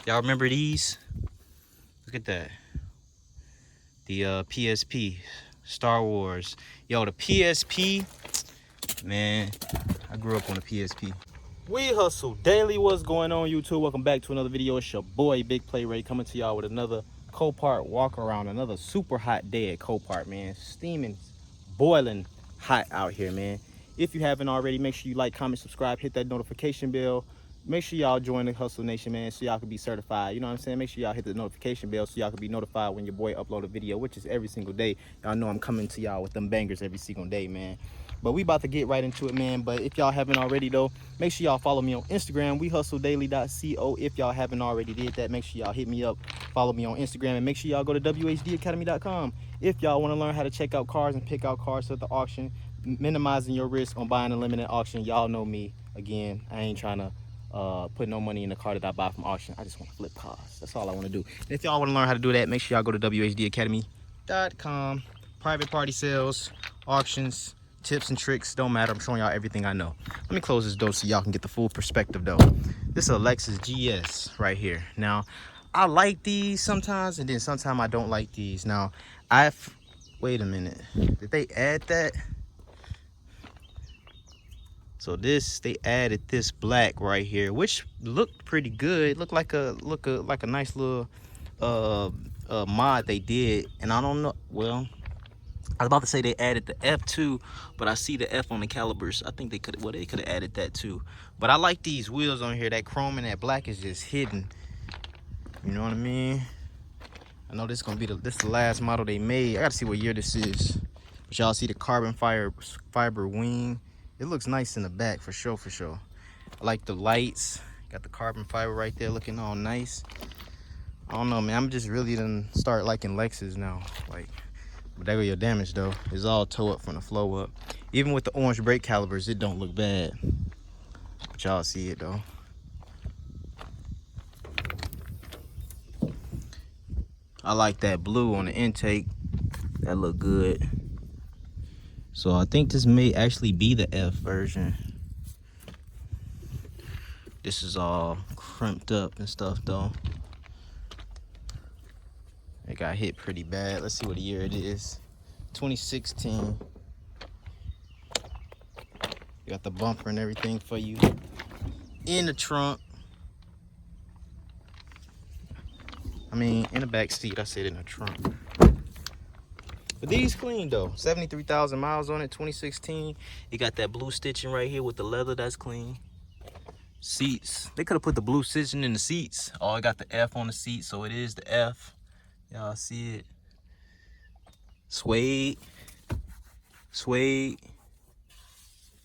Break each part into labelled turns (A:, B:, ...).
A: Y'all remember these? Look at that. The PSP, Star Wars. Yo, the PSP, man, I grew up on the PSP. We Hustle Daily. What's going on, YouTube? Welcome back to another video. It's your boy, Big Play Ray, coming to y'all with another Copart walk around. Another super hot day at Copart, man. Steaming, boiling hot out here, man. If you haven't already, make sure you like, comment, subscribe, hit that notification bell. Make sure y'all join the Hustle Nation, man, so y'all can be certified. You know what I'm saying? Make sure y'all hit the notification bell so y'all can be notified when your boy upload a video, which is every single day. Y'all know I'm coming to y'all with them bangers every single day, man. But we about to get right into it, man. But if y'all haven't already, though, make sure y'all follow me on Instagram, wehustledaily.co. If y'all haven't already did that, make sure y'all hit me up, follow me on Instagram, and make sure y'all go to whdacademy.com if y'all want to learn how to check out cars and pick out cars at the auction, minimizing your risk on buying a limited auction. Y'all know me. Again, I ain't trying to put no money in the car that I buy from auction. I just want to flip cars. That's all I want to do. And if y'all want to learn how to do that, make sure y'all go to whdacademy.com. Private party sales, auctions, tips and tricks, don't matter. I'm showing y'all everything I know. Let me close this door so y'all can get the full perspective, though. This is a Lexus GS right here. Now, I like these sometimes, and then sometimes I don't like these. Now, wait a minute. Did they add that? So they added this black right here, which looked pretty good. Looked like a nice little mod they did. And I don't know, well, I was about to say they added the F2, but I see the F on the calibers. I think they could have added that too. But I like these wheels on here. That chrome and that black is just hidden. You know what I mean? I know this is gonna be the last model they made. I gotta see what year this is. But y'all see the carbon fiber wing. It looks nice in the back for sure, for sure. I like the lights. Got the carbon fiber right there looking all nice. I don't know, man. I'm just really done start liking Lexus now. Like, but there go your damage though. It's all toe up from the flow up. Even with the orange brake calipers, it don't look bad. But y'all see it though. I like that blue on the intake. That look good. So I think this may actually be the F version. This is all crimped up and stuff though. It got hit pretty bad. Let's see what year it is. 2016. You got the bumper and everything for you in the trunk. I mean, in the back seat. I said in the trunk. But these clean though. 73,000 miles on it, 2016. You got that blue stitching right here with the leather. That's clean. Seats. They could have put the blue stitching in the seats. Oh, I got the F on the seat, so it is the F. Y'all see it. Suede.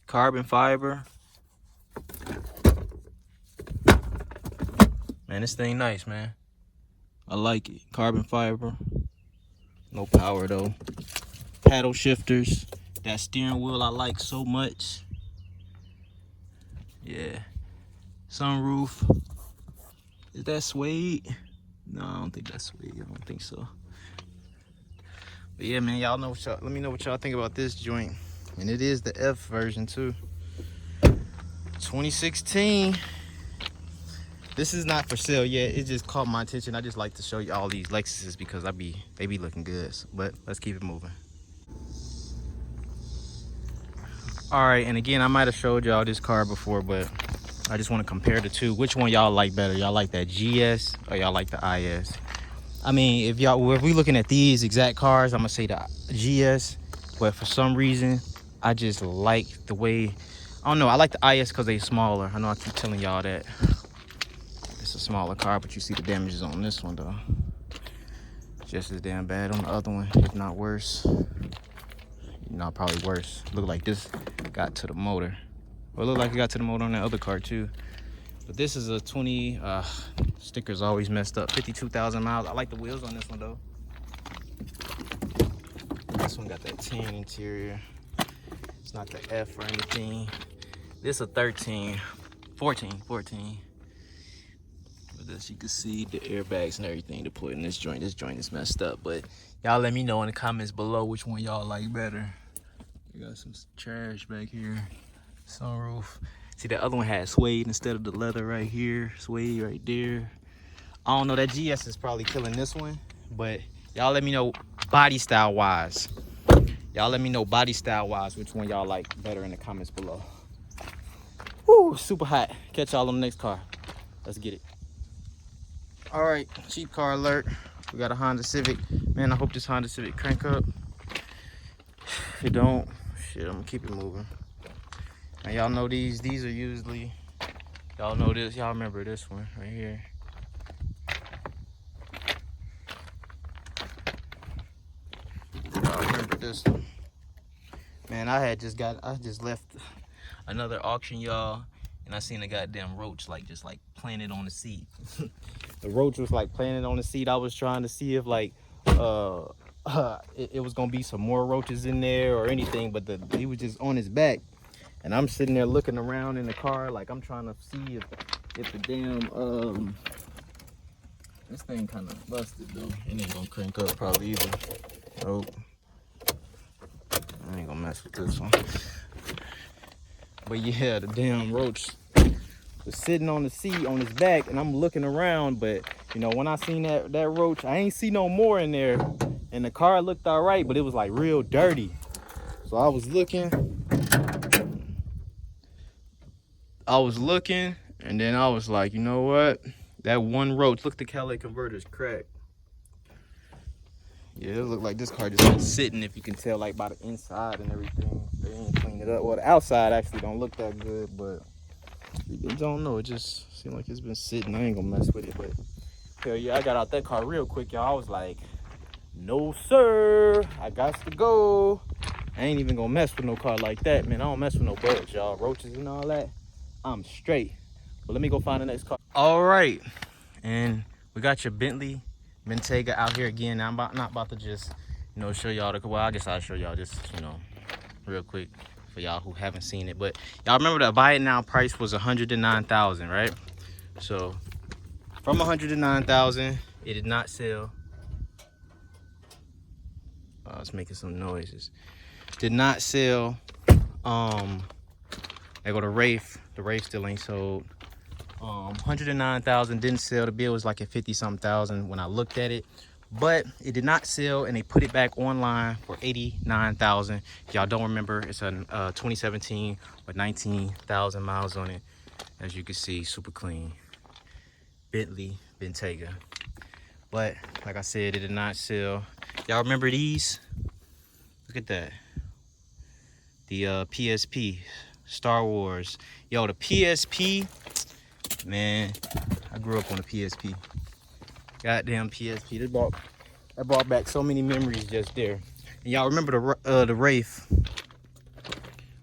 A: Carbon fiber. Man, this thing nice, man. I like it. Carbon fiber. No power though. Paddle shifters. That steering wheel I like so much. Yeah. Sunroof. Is that suede? No, I don't think that's suede. I don't think so. But yeah, man, y'all know what y'all. Let me know what y'all think about this joint. And it is the F version too. 2016. This is not for sale yet. It just caught my attention. I just like to show you all these Lexuses because they be looking good. But let's keep it moving. All right, and again, I might have showed y'all this car before, but I just want to compare the two. Which one y'all like better? Y'all like that GS or y'all like the IS? I mean, if we looking at these exact cars, I'm gonna say the GS, but for some reason, I just like the way, I don't know, I like the IS because they're smaller. I know I keep telling y'all that. It's a smaller car, but you see the damages on this one though. Just as damn bad on the other one, if not worse. No, probably worse. Look like this got to the motor. Well, it looked like it got to the motor on that other car too. But this is a 20, sticker's always messed up. 52,000 miles. I like the wheels on this one though. This one got that tan interior. It's not the F or anything. This a 14. But as you can see, the airbags and everything to put in this joint. This joint is messed up. But y'all let me know in the comments below which one y'all like better. We got some trash back here. Sunroof. See, the other one had suede instead of the leather right here. Suede right there. I don't know, that GS is probably killing this one, but y'all let me know body style wise. Y'all let me know body style wise which one y'all like better in the comments below. Woo, super hot. Catch y'all on the next car. Let's get it. All right, cheap car alert. We got a Honda Civic. Man, I hope this Honda Civic crank up. If it don't, shit, I'm gonna keep it moving. And y'all know these are usually, y'all know this, y'all remember this one right here. Y'all remember this one. Man, I just left another auction, y'all, and I seen a goddamn roach just planted on the seat. The roach was like planted on the seat. I was trying to see if like it was gonna be some more roaches in there or anything, but he was just on his back, and I'm sitting there looking around in the car like I'm trying to see if the damn this thing kind of busted though. It ain't gonna crank up probably either. Nope. I ain't gonna mess with this one. But yeah, the damn roach was sitting on the seat on his back, and I'm looking around, but you know, when I seen that roach, I ain't see no more in there, and the car looked all right, but it was like real dirty. So I was looking, and then I was like, you know what, that one roach, look, the catalytic converter's cracked. Yeah, it looked like this car just been sitting, if you can tell, like by the inside and everything. They ain't cleaned it up. Well, the outside actually don't look that good, but I don't know, it just seemed like it's been sitting. I ain't gonna mess with it, but hell yeah, I got out that car real quick, y'all. I was like, no sir, I got to go. I ain't even gonna mess with no car like that, man. I don't mess with no bugs, y'all. Roaches and all that, I'm straight. But let me go find the next car. All right, and we got your Bentley Mantega out here again. Now I'm not about to just, you know, show y'all the, well, I guess I'll show y'all just, you know, real quick for y'all who haven't seen it. But y'all remember the buy it now price was $109,000, right? So from $109,000, it did not sell. I was making some noises. Did not sell. They go to Wraith. The Wraith still ain't sold. 109,000 didn't sell. The bill was like at 50-something thousand when I looked at it, but it did not sell, and they put it back online for 89,000. Y'all don't remember, it's a 2017 with 19,000 miles on it. As you can see, super clean Bentley Mantega. But like I said, it did not sell. Y'all remember these? Look at that. The PSP Star Wars. Yo, the PSP, man, I grew up on the PSP. Goddamn PSP. That brought back so many memories just there. And y'all remember the Wraith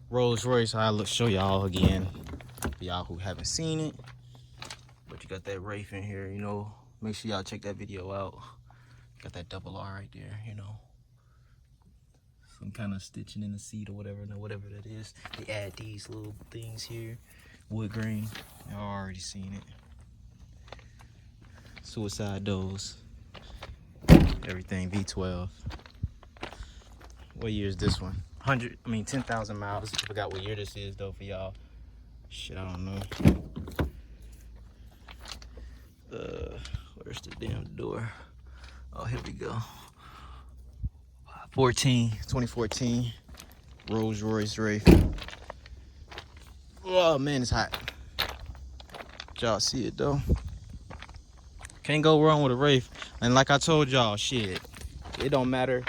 A: Rolls Royce? I'll show y'all again for y'all who haven't seen it. But you got that Wraith in here, you know. Make sure y'all check that video out. Got that double R right there, you know. Some kind of stitching in the seat or whatever that is. They add these little things here. Wood grain. Y'all already seen it. Suicide doors. Everything V12. What year is this one? 10,000 miles. I forgot what year this is though for y'all. Shit, I don't know. Where's the damn door? Oh, here we go. 2014 Rolls Royce Wraith. Oh man, it's hot. Y'all see it though. Can't go wrong with a Wraith. And like I told y'all, shit, it don't matter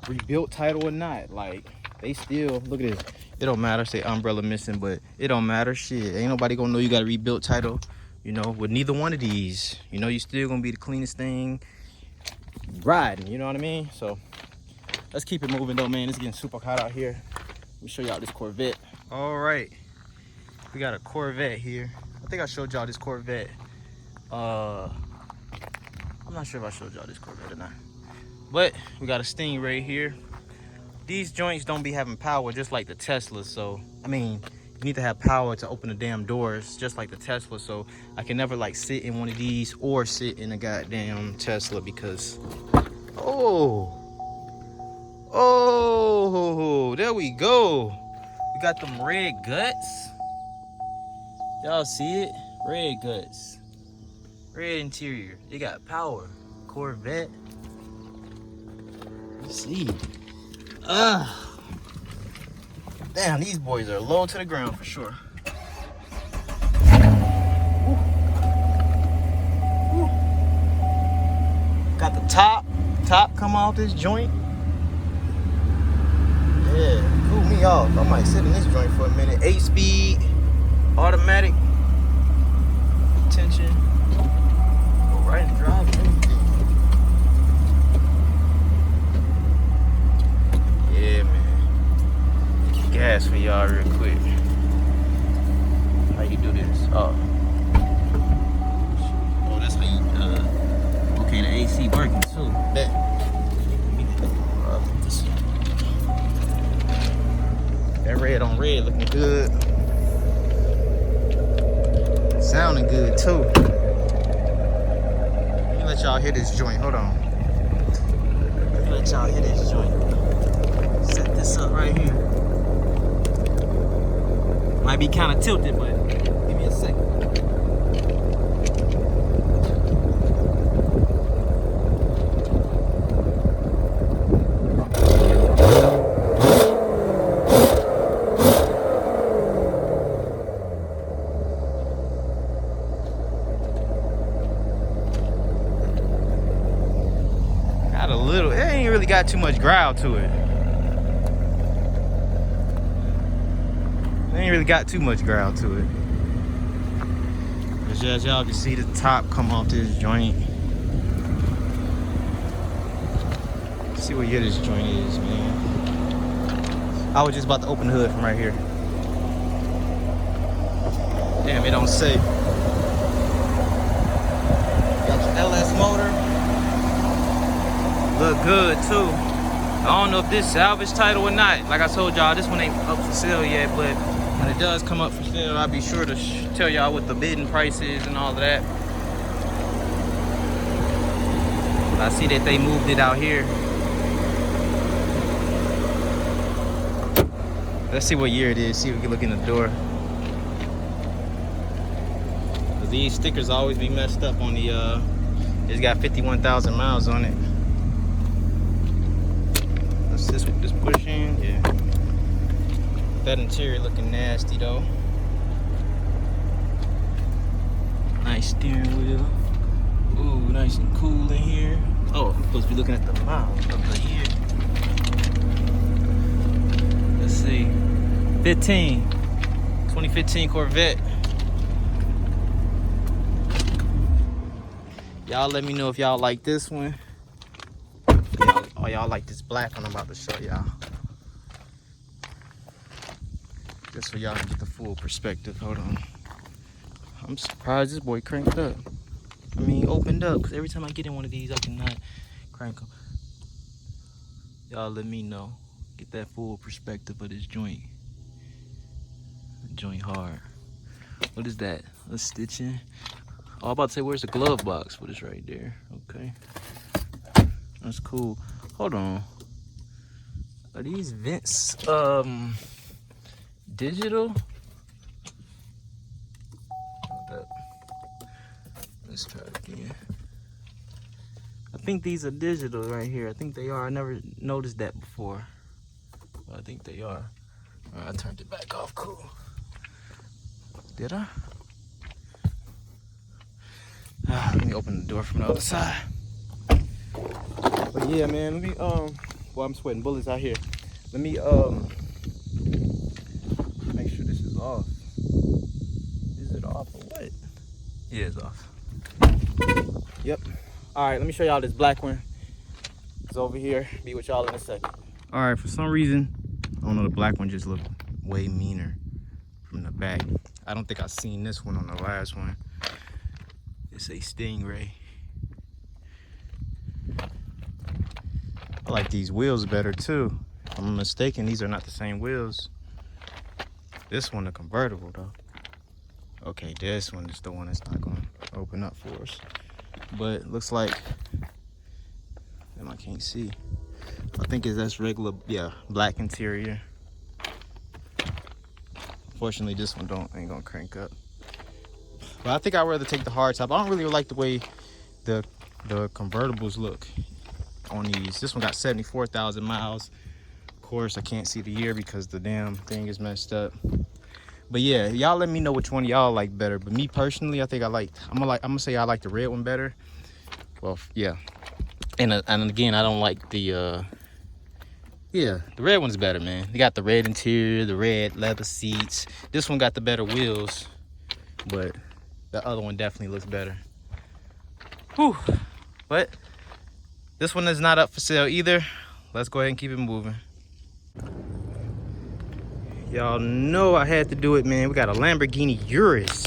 A: rebuilt title or not. Like, they still, look at this. It don't matter, say umbrella missing, but it don't matter. Shit, ain't nobody gonna know you got a rebuilt title, you know, with neither one of these. You know, you still gonna be the cleanest thing riding, you know what I mean? So let's keep it moving though, man. It's getting super hot out here. Let me show y'all this Corvette. All right, we got a Corvette here. I think I showed y'all this Corvette. I'm not sure if I showed y'all this Corvette or not, but we got a Stingray here. These joints don't be having power just like the Tesla, so I mean, you need to have power to open the damn doors just like the Tesla. So I can never like sit in one of these or sit in a goddamn Tesla because oh, there we go. We got them red guts. Y'all see it? Red guts. Red interior. It got power. Corvette. Let's see. Damn, these boys are low to the ground for sure. Woo. Woo. Got the top come off this joint. Yeah, cool me off. I might sit in this joint for a minute. 8-speed, automatic, attention, go right and drive and everything. Yeah, man. Gas for y'all real quick. How you do this? Oh, that's how you. Okay, the AC working too. Bet. That red on red looking good. Sounding good too. Let me let y'all hear this joint. Hold on. Let me let y'all hear this joint. Set this up right here. Might be kind of tilted, but give me a second. Got too much growl to it. They ain't really got too much growl to it. But as y'all can see, the top come off this joint. Let's see what year this joint is, man. I was just about to open the hood from right here. Damn, it don't say. Got your LS motor. Look good too. I don't know if this salvage title or not. Like I told y'all, this one ain't up for sale yet, but when it does come up for sale, I'll be sure to tell y'all what the bidding price is and all of that. But I see that they moved it out here. Let's see what year it is. See if we can look in the door. These stickers always be messed up on the it's got 51,000 miles on it. This push in, yeah. That interior looking nasty though. Nice steering wheel. Ooh, nice and cool in here. Oh, I'm supposed to be looking at the miles of the year. Let's see. 2015 Corvette. Y'all let me know if y'all like this one. Oh, y'all like this black one I'm about to show y'all. Just so y'all can get the full perspective. Hold on. I'm surprised this boy cranked up. I mean, opened up. Because every time I get in one of these, I cannot crank them. Y'all let me know. Get that full perspective of this joint. Joint hard. What is that? A stitching? Oh, I'm about to say, where's the glove box? But it's right there. Okay. That's cool. Hold on. Are these vents digital? Hold up. Let's try it again. I think these are digital right here. I think they are. I never noticed that before. But I think they are. Alright, I turned it back off. Cool. Did I? Let me open the door from the other side. But yeah, man, let me well, I'm sweating bullets out here. Let me make sure this is off. Is it off or what? Yeah, it's off. Yep. All right, let me show y'all this black one. It's over here. Be with y'all in a second. All right, for some reason, I don't know, the black one just looked way meaner from the back. I don't think I've seen this one on the last one. It's a Stingray. I like these wheels better too. If I'm mistaken, these are not the same wheels. This one, the convertible though. Okay, this one is the one that's not going to open up for us. But it looks like, and I can't see. I think that's regular, yeah, black interior. Unfortunately, this one ain't gonna crank up. But I think I'd rather take the hard top. I don't really like the way the convertibles look on these. This one got 74,000 miles. Of course, I can't see the year because the damn thing is messed up. But yeah, y'all let me know which one y'all like better. But me personally, I think I'm gonna say I like the red one better. Well, yeah. And again, I don't like the yeah, the red one's better, man. They got the red interior, the red leather seats. This one got the better wheels, but the other one definitely looks better. Whew. But this one is not up for sale either. Let's go ahead and keep it moving. Y'all know I had to do it, man. We got a Lamborghini Urus.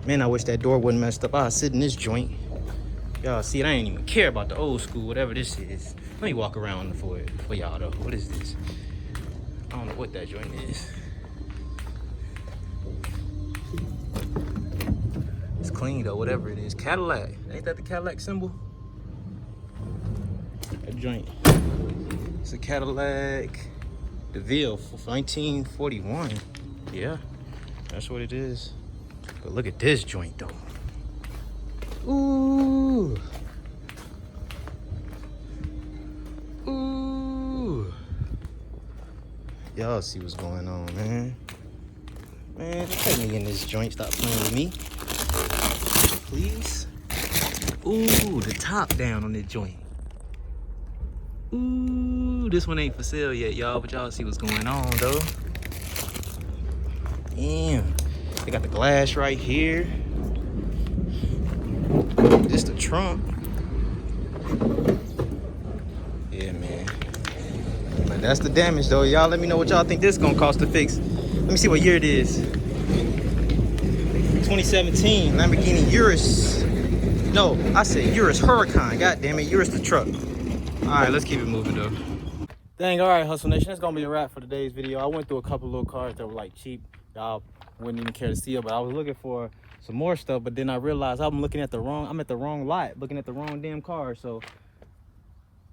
A: Man, I wish that door wasn't messed up. I'll sit in this joint. Y'all see, I ain't even care about the old school, whatever this is. Let me walk around for y'all though. What is this? I don't know what that joint is. It's clean though, whatever it is. Cadillac. Ain't that the Cadillac symbol? That joint. It's a Cadillac DeVille for 1941. Yeah, that's what it is. But look at this joint though. Ooh. Ooh. Y'all see what's going on, man. Man, don't take me in this joint. Stop playing with me. Please. Ooh, the top down on this joint. Ooh, this one ain't for sale yet, y'all, but y'all see what's going on, though. Damn. They got the glass right here. This the trunk. Yeah, man. But that's the damage, though. Y'all let me know what y'all think this is gonna cost to fix. Let me see what year it is. 2017 Lamborghini Urus. No, I said Urus Huracan. God damn it, Urus the truck. All right, let's keep it moving, though. Dang, all right, Hustle Nation. That's gonna be a wrap for today's video. I went through a couple little cars that were like cheap. Y'all wouldn't even care to see it, but I was looking for some more stuff. But then I realized I'm at the wrong lot, looking at the wrong damn car. So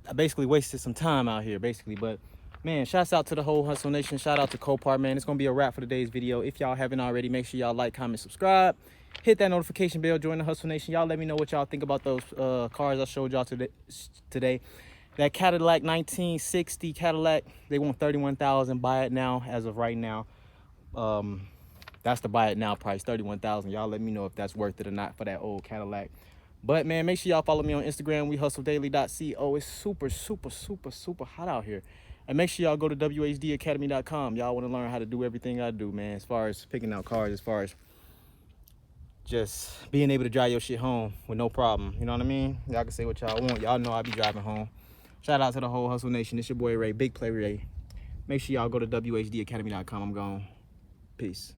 A: I basically wasted some time out here, basically. But man, shouts out to the whole Hustle Nation. Shout out to Copart, man. It's gonna be a wrap for today's video. If y'all haven't already, make sure y'all like, comment, subscribe. Hit that notification bell, join the Hustle Nation. Y'all let me know what y'all think about those cars I showed y'all today. That Cadillac 1960 Cadillac, they want $31,000. Buy it now as of right now. That's the buy it now price, $31,000. Y'all let me know if that's worth it or not for that old Cadillac. But man, make sure y'all follow me on Instagram, wehustledaily.co. It's super, super, super, super hot out here. And make sure y'all go to wehustledaily.com. Y'all want to learn how to do everything I do, man, as far as picking out cars, as far as just being able to drive your shit home with no problem. You know what I mean? Y'all can say what y'all want. Y'all know I be driving home. Shout out to the whole Hustle Nation. It's your boy Ray, Big Play Ray. Make sure y'all go to whdacademy.com. I'm gone. Peace.